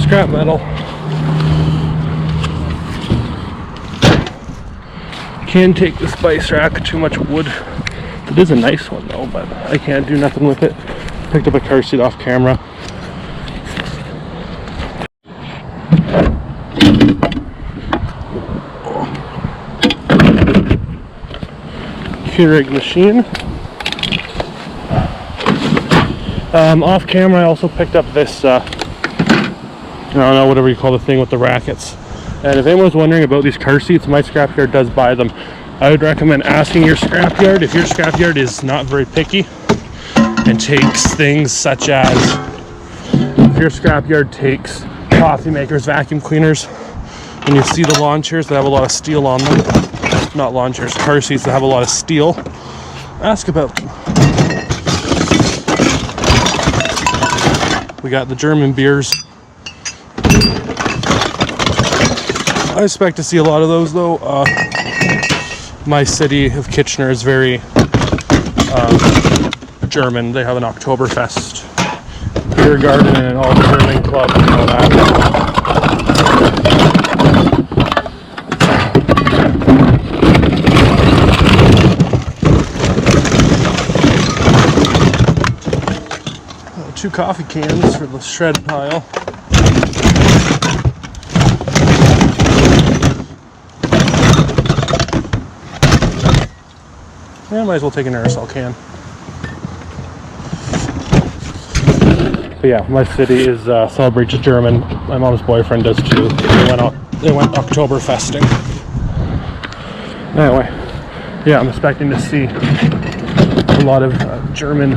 scrap metal. Can take the spice rack, too much wood. It is a nice one though, but I can't do nothing with it. Picked up a car seat off camera. Keurig machine. Off camera I also picked up this I don't know, whatever you call the thing with the rackets. And if anyone's wondering about these car seats, my scrapyard does buy them. I would recommend asking your scrapyard if your scrapyard is not very picky and takes things such as, if your scrapyard takes coffee makers, vacuum cleaners, and you see the lawn chairs that have a lot of steel on them, not lawn chairs, car seats that have a lot of steel, ask about them. We got the German beers. I expect to see a lot of those though. My city of Kitchener is very German. They have an Oktoberfest beer garden and an all-German club and all that. 2 coffee cans for the shred pile. Yeah, might as well take an aerosol can. But yeah, my city is celebrates German. My mom's boyfriend does too. They went Oktoberfesting. Anyway, yeah, I'm expecting to see a lot of German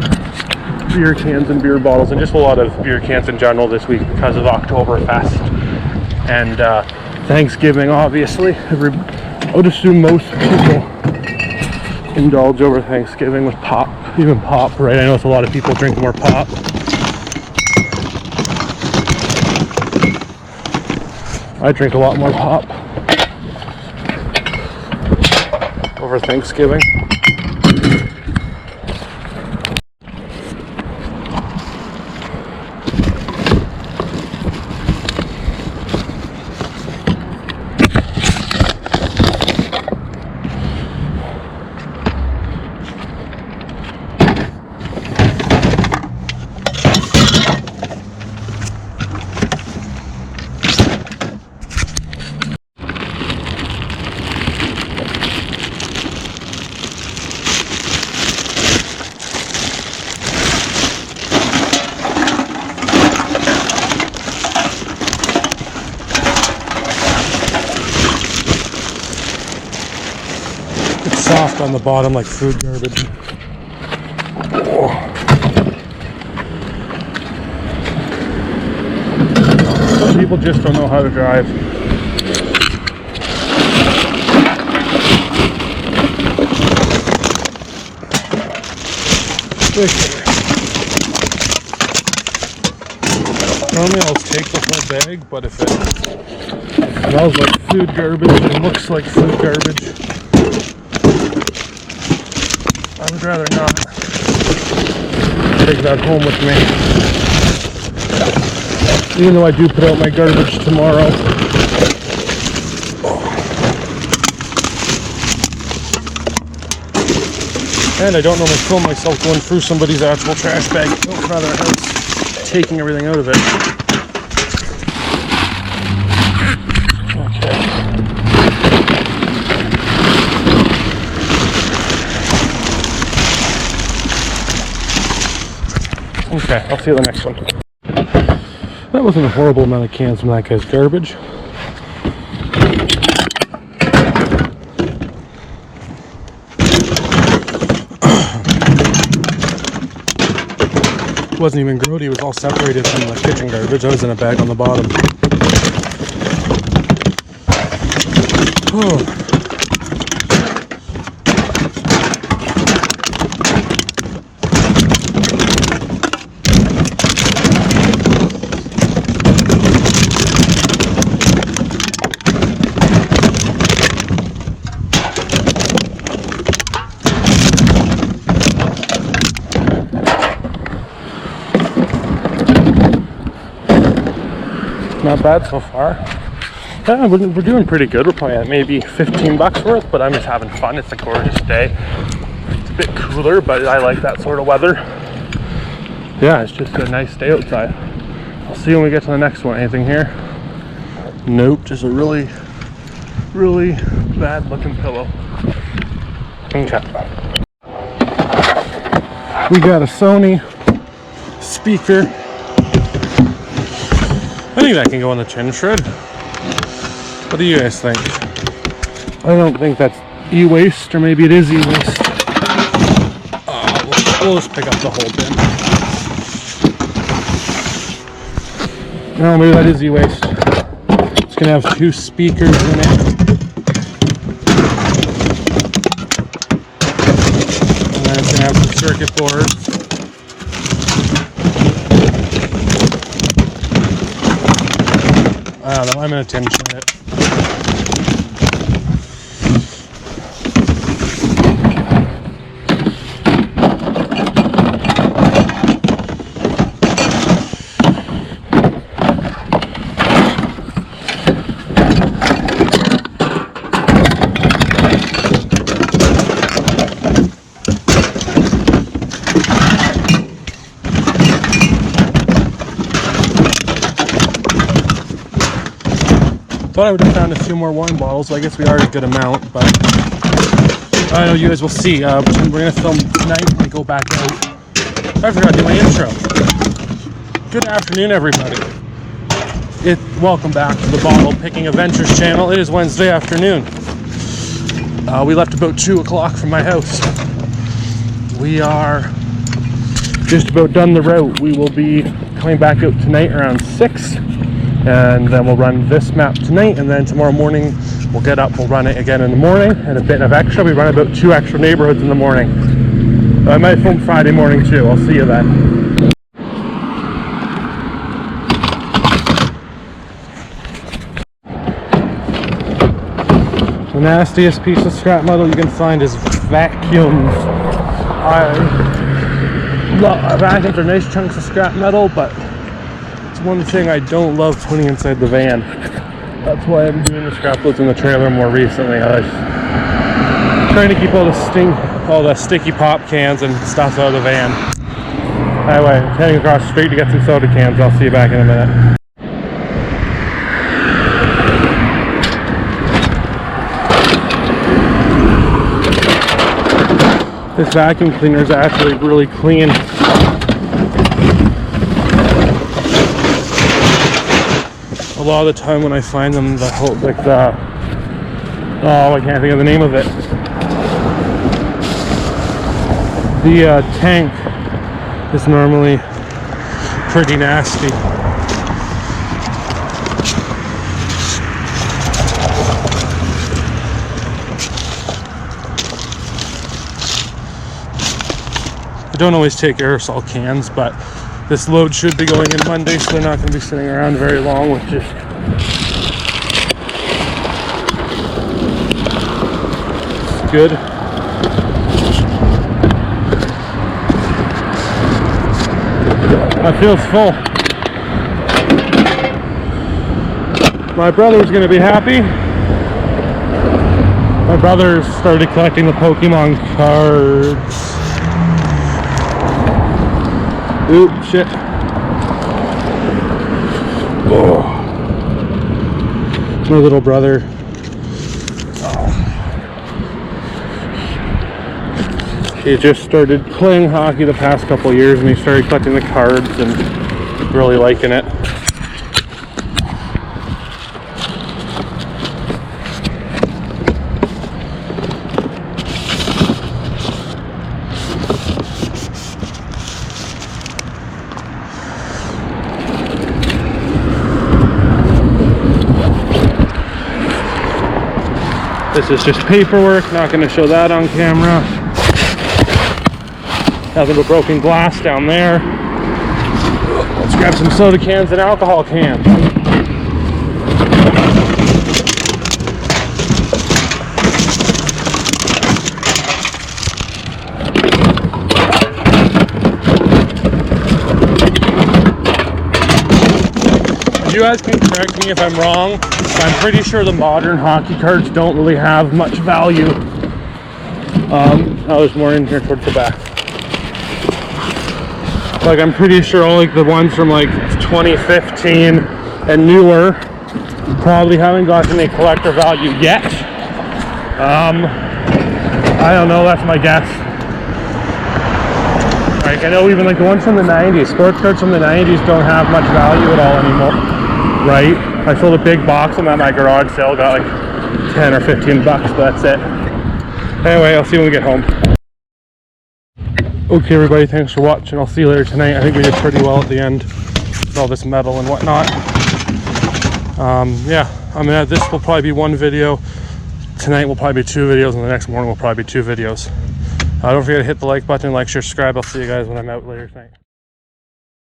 beer cans and beer bottles, and just a lot of beer cans in general this week because of Oktoberfest and Thanksgiving. Obviously, I would assume most people indulge over Thanksgiving with pop, even pop, right? I know it's a lot of people drink more pop. I drink a lot more pop over Thanksgiving. Soft on the bottom like food garbage. Oh. Some people just don't know how to drive. Normally I'll take the whole bag, but if it smells like food garbage and looks like food garbage, I would rather not take that home with me. Even though I do put out my garbage tomorrow. And I don't normally film myself going through somebody's actual trash bag. Oh, rather else taking everything out of it. Okay, I'll see you the next one. That wasn't a horrible amount of cans from that guy's garbage. It wasn't even grody, it was all separated from the kitchen garbage. I was in a bag on the bottom. Oh. not bad so far. Yeah, we're doing pretty good. We're probably at maybe 15 bucks worth, but I'm just having fun. It's a gorgeous day. It's a bit cooler, but I like that sort of weather. Yeah, it's just a nice day outside. I'll see you when we get to the next one. Anything here? Nope, just a really bad looking pillow. Okay. We got a Sony speaker. I think that can go on the chin shred. What do you guys think? I don't think that's e-waste, or maybe it is e-waste. We'll just pick up the whole bin. No, maybe that is e-waste. It's gonna have 2 speakers in it. And then it's gonna have some circuit boards. I don't know, I'm gonna tension it. Thought I would have found a few more wine bottles. I guess we are a good amount, but I don't know, you guys will see. We're going to film tonight when we go back out. I forgot to do my intro. Good afternoon, everybody. Welcome back to the Bottle Picking Adventures channel. It is Wednesday afternoon. We left about 2 o'clock from my house. We are just about done the route. We will be coming back out tonight around 6. And then we'll run this map tonight, and then tomorrow morning we'll get up, we'll run it again in the morning, and a bit of extra. We run about 2 extra neighborhoods in the morning. I might film Friday morning too. I'll see you then. The nastiest piece of scrap metal you can find is vacuums. Vacuums are nice chunks of scrap metal, but one thing I don't love putting inside the van. That's why I'm doing the scrap loads in the trailer more recently. I was trying to keep all the sticky pop cans and stuff out of the van. Anyway, I'm heading across the street to get some soda cans. I'll see you back in a minute. This vacuum cleaner is actually really clean. A lot of the time when I find them, I can't think of the name of it. The tank is normally pretty nasty. I don't always take aerosol cans, but this load should be going in Monday, so they're not going to be sitting around very long, which is good. That feels full. My brother's going to be happy. My brother started collecting the Pokemon cards. Oop, shit. Oh. My little brother. He just started playing hockey the past couple of years, and he started collecting the cards and really liking it. This is just paperwork, not going to show that on camera. Nothing but broken glass down there. Let's grab some soda cans and alcohol cans. You guys can correct me if I'm wrong, but I'm pretty sure the modern hockey cards don't really have much value. There's more in here towards the back. Like, I'm pretty sure only the ones from like 2015 and newer probably haven't gotten any collector value yet. I don't know, that's my guess. Like, I know even like the ones from the 90s, sports cards from the 90s don't have much value at all anymore, right? I sold a big box of them at my garage sale, got like 10 or 15 bucks, but that's it. Anyway, I'll see you when we get home. Okay everybody, thanks for watching. I'll see you later tonight. I think we did pretty well at the end with all this metal and whatnot. Yeah, I mean, this will probably be one video. Tonight will probably be 2 videos, and the next morning will probably be 2 videos. Don't forget to hit the like button, like, share, subscribe. I'll see you guys when I'm out later tonight.